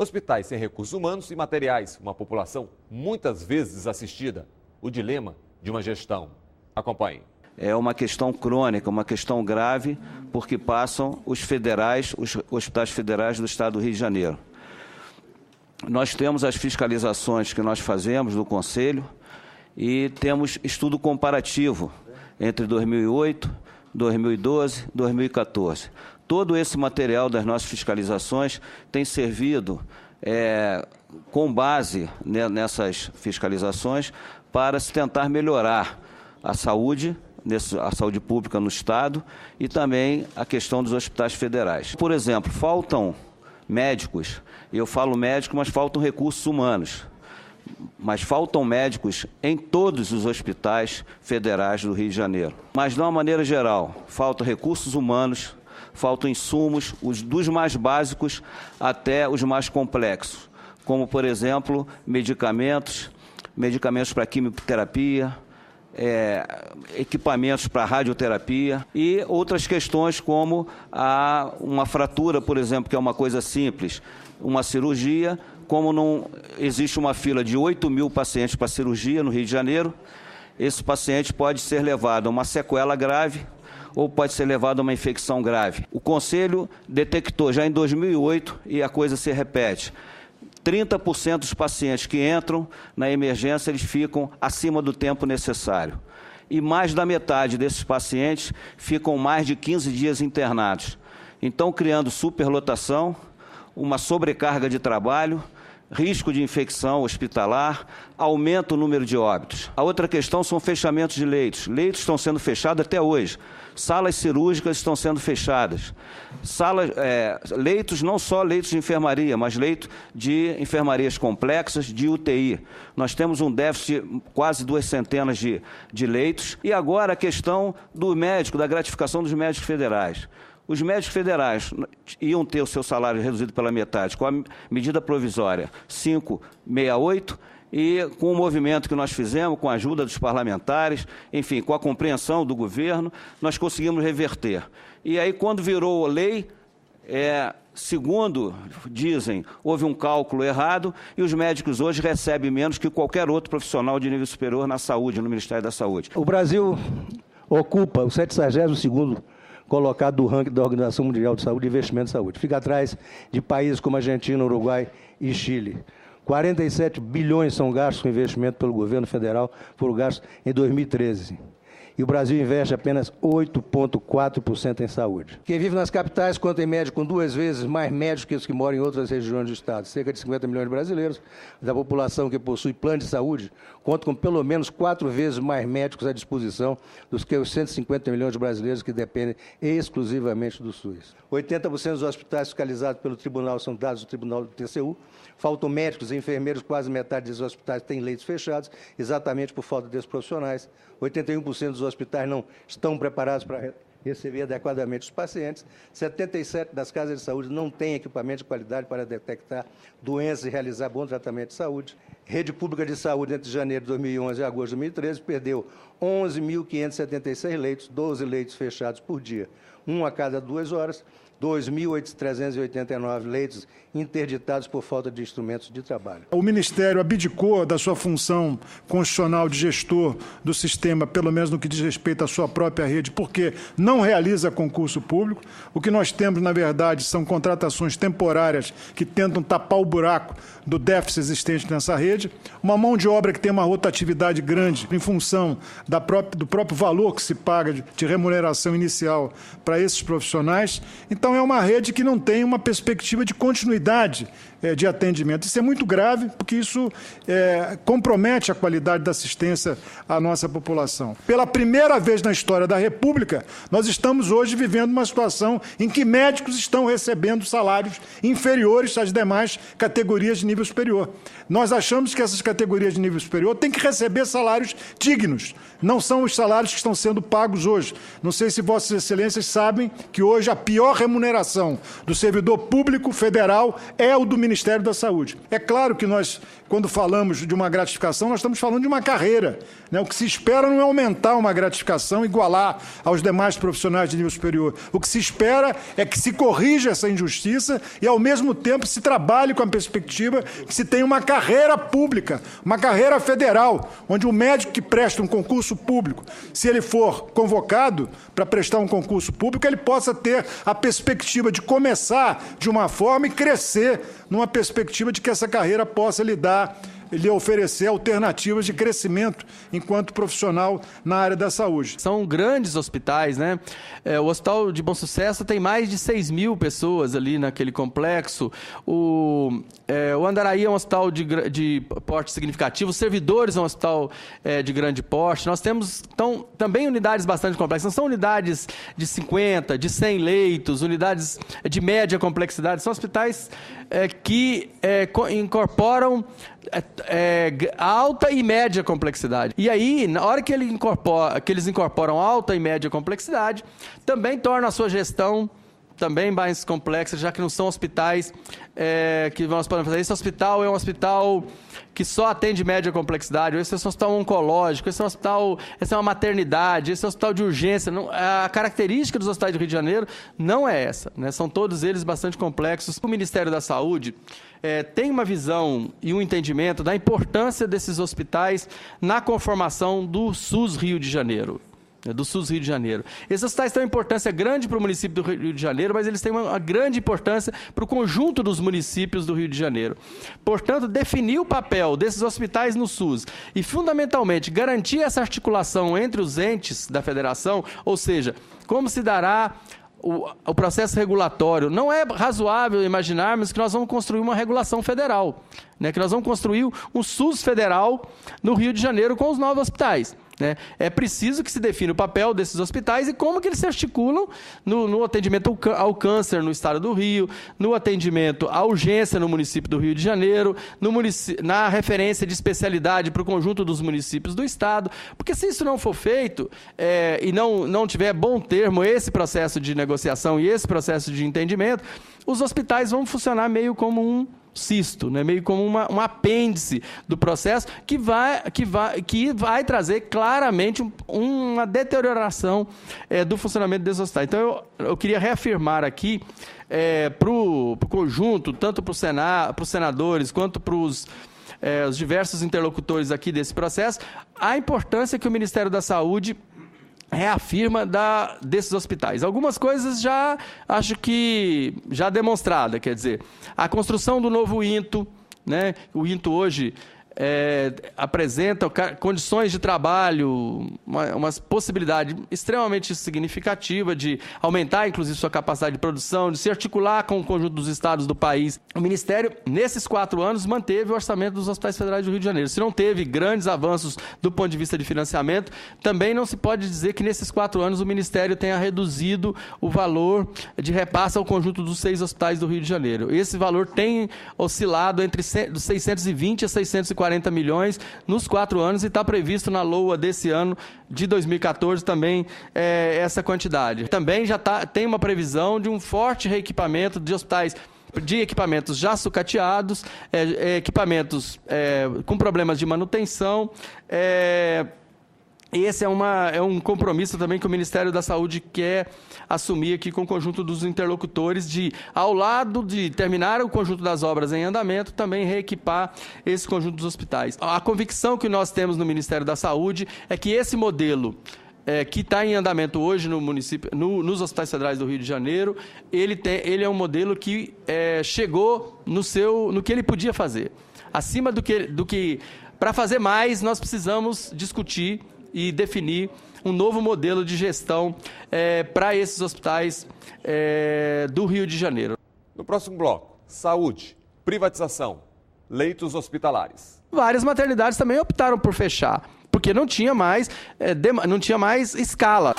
Hospitais sem recursos humanos e materiais, uma população muitas vezes desassistida. O dilema de uma gestão. Acompanhe. É uma questão crônica, uma questão grave, porque passam os hospitais federais do Estado do Rio de Janeiro. Nós temos as fiscalizações que nós fazemos do Conselho e temos estudo comparativo entre 2008, 2012 e 2014. Todo esse material das nossas fiscalizações tem servido com base nessas fiscalizações para se tentar melhorar a saúde pública no Estado e também a questão dos hospitais federais. Por exemplo, faltam médicos, eu falo médico, mas faltam recursos humanos. Mas faltam médicos em todos os hospitais federais do Rio de Janeiro. Mas, de uma maneira geral, faltam recursos humanos, faltam insumos, dos mais básicos até os mais complexos, como, por exemplo, medicamentos para quimioterapia, equipamentos para radioterapia e outras questões como uma fratura, por exemplo, que é uma coisa simples, uma cirurgia, como não existe uma fila de 8.000 pacientes para cirurgia no Rio de Janeiro, esse paciente pode ser levado a uma sequela grave ou pode ser levado a uma infecção grave. O Conselho detectou já em 2008, e a coisa se repete, 30% dos pacientes que entram na emergência, eles ficam acima do tempo necessário. E mais da metade desses pacientes ficam mais de 15 dias internados. Então, criando superlotação, uma sobrecarga de trabalho, risco de infecção hospitalar, aumenta o número de óbitos. A outra questão são fechamentos de leitos. Leitos estão sendo fechados até hoje. Salas cirúrgicas estão sendo fechadas. Leitos, não só leitos de enfermaria, mas leitos de enfermarias complexas, de UTI. Nós temos um déficit de quase 200 de leitos. E agora a questão do médico, da gratificação dos médicos federais. Os médicos federais iam ter o seu salário reduzido pela metade com a medida provisória 568 e com o movimento que nós fizemos, com a ajuda dos parlamentares, enfim, com a compreensão do governo, nós conseguimos reverter. E aí, quando virou lei, segundo dizem, houve um cálculo errado e os médicos hoje recebem menos que qualquer outro profissional de nível superior na saúde, no Ministério da Saúde. O Brasil ocupa o 72º colocado do ranking da Organização Mundial de Saúde e Investimento em Saúde. Fica atrás de países como Argentina, Uruguai e Chile. 47 bilhões são gastos com investimento pelo governo federal, foram gastos em 2013. E o Brasil investe apenas 8,4% em saúde. Quem vive nas capitais conta em média com 2 vezes mais médicos que os que moram em outras regiões do Estado. Cerca de 50 milhões de brasileiros da população que possui plano de saúde conta com pelo menos 4 vezes mais médicos à disposição dos que os 150 milhões de brasileiros que dependem exclusivamente do SUS. 80% dos hospitais fiscalizados pelo tribunal são dados do tribunal do TCU. Faltam médicos e enfermeiros, quase metade dos hospitais têm leitos fechados, exatamente por falta desses profissionais. 81% dos hospitais não estão preparados para receber adequadamente os pacientes. 77% das casas de saúde não têm equipamento de qualidade para detectar doenças e realizar bom tratamento de saúde. Rede Pública de Saúde, entre janeiro de 2011 e agosto de 2013, perdeu 11.576 leitos, 12 leitos fechados por dia, um a cada 2 horas, 2.389 leitos interditados por falta de instrumentos de trabalho. O Ministério abdicou da sua função constitucional de gestor do sistema, pelo menos no que diz respeito à sua própria rede, porque não realiza concurso público. O que nós temos, na verdade, são contratações temporárias que tentam tapar o buraco do déficit existente nessa rede. Uma mão de obra que tem uma rotatividade grande em função do próprio valor que se paga de remuneração inicial para esses profissionais. Então, é uma rede que não tem uma perspectiva de continuidade de atendimento. Isso é muito grave, porque isso compromete a qualidade da assistência à nossa população. Pela primeira vez na história da República, nós estamos hoje vivendo uma situação em que médicos estão recebendo salários inferiores às demais categorias de nível superior. Nós achamos que essas categorias de nível superior têm que receber salários dignos. Não são os salários que estão sendo pagos hoje. Não sei se Vossas Excelências sabem que hoje a pior remuneração do servidor público federal é o do Ministério Ministério da Saúde. É claro que nós, quando falamos de uma gratificação, nós estamos falando de uma carreira, né? O que se espera não é aumentar uma gratificação, igualar aos demais profissionais de nível superior. O que se espera é que se corrija essa injustiça e, ao mesmo tempo, se trabalhe com a perspectiva que se tenha uma carreira pública, uma carreira federal, onde o médico que presta um concurso público, se ele for convocado para prestar um concurso público, ele possa ter a perspectiva de começar de uma forma e crescer numa perspectiva de que essa carreira possa lhe oferecer alternativas de crescimento enquanto profissional na área da saúde. São grandes hospitais, né? O Hospital de Bom Sucesso tem mais de 6.000 pessoas ali naquele complexo. O Andaraí é um hospital de porte significativo, os servidores é um hospital de grande porte. Nós temos também unidades bastante complexas. Não são unidades de 50, de 100 leitos, unidades de média complexidade. São hospitais que incorporam alta e média complexidade. E aí, na hora que eles incorporam alta e média complexidade, também torna a sua gestão também mais complexa, já que não são hospitais que nós podemos fazer. Esse hospital é um hospital que só atende média complexidade, esse é um hospital oncológico, essa é uma maternidade, esse é um hospital de urgência. A característica dos hospitais do Rio de Janeiro não é essa, né? São todos eles bastante complexos. O Ministério da Saúde tem uma visão e um entendimento da importância desses hospitais na conformação do SUS Rio de Janeiro. Do SUS Rio de Janeiro. Esses hospitais têm uma importância grande para o município do Rio de Janeiro, mas eles têm uma grande importância para o conjunto dos municípios do Rio de Janeiro. Portanto, definir o papel desses hospitais no SUS e, fundamentalmente, garantir essa articulação entre os entes da federação, ou seja, como se dará o processo regulatório. Não é razoável imaginarmos que nós vamos construir uma regulação federal, né? Que nós vamos construir um SUS federal no Rio de Janeiro com os novos hospitais. É preciso que se defina o papel desses hospitais e como que eles se articulam no atendimento ao câncer no estado do Rio, no atendimento à urgência no município do Rio de Janeiro, na referência de especialidade para o conjunto dos municípios do estado, porque se isso não for feito e não tiver bom termo esse processo de negociação e esse processo de entendimento, os hospitais vão funcionar meio como um cisto, né? Meio como um apêndice do processo que vai trazer claramente uma deterioração do funcionamento desses hospitais. Então, eu queria reafirmar aqui para o conjunto, tanto para os senadores quanto para os diversos interlocutores aqui desse processo, a importância que o Ministério da Saúde reafirma desses hospitais. Algumas coisas já acho que já demonstrada, quer dizer, a construção do novo INTO, né? O INTO hoje apresenta condições de trabalho, uma possibilidade extremamente significativa de aumentar, inclusive, sua capacidade de produção, de se articular com o conjunto dos estados do país. O Ministério, nesses 4 anos, manteve o orçamento dos hospitais federais do Rio de Janeiro. Se não teve grandes avanços do ponto de vista de financiamento, também não se pode dizer que nesses 4 anos o Ministério tenha reduzido o valor de repasse ao conjunto dos 6 hospitais do Rio de Janeiro. Esse valor tem oscilado entre 620 a 640 milhões nos 4 anos e está previsto na LOA desse ano de 2014 também essa quantidade. Também já tem uma previsão de um forte reequipamento de hospitais, de equipamentos já sucateados, equipamentos com problemas de manutenção. Esse é um compromisso também que o Ministério da Saúde quer assumir aqui com o conjunto dos interlocutores de, ao lado de terminar o conjunto das obras em andamento, também reequipar esse conjunto dos hospitais. A convicção que nós temos no Ministério da Saúde é que esse modelo que está em andamento hoje no município, nos hospitais federais do Rio de Janeiro, ele é um modelo que chegou no que ele podia fazer. Acima do que para fazer mais, nós precisamos discutir e definir um novo modelo de gestão para esses hospitais do Rio de Janeiro. No próximo bloco, saúde, privatização, leitos hospitalares. Várias maternidades também optaram por fechar, porque não tinha mais escala.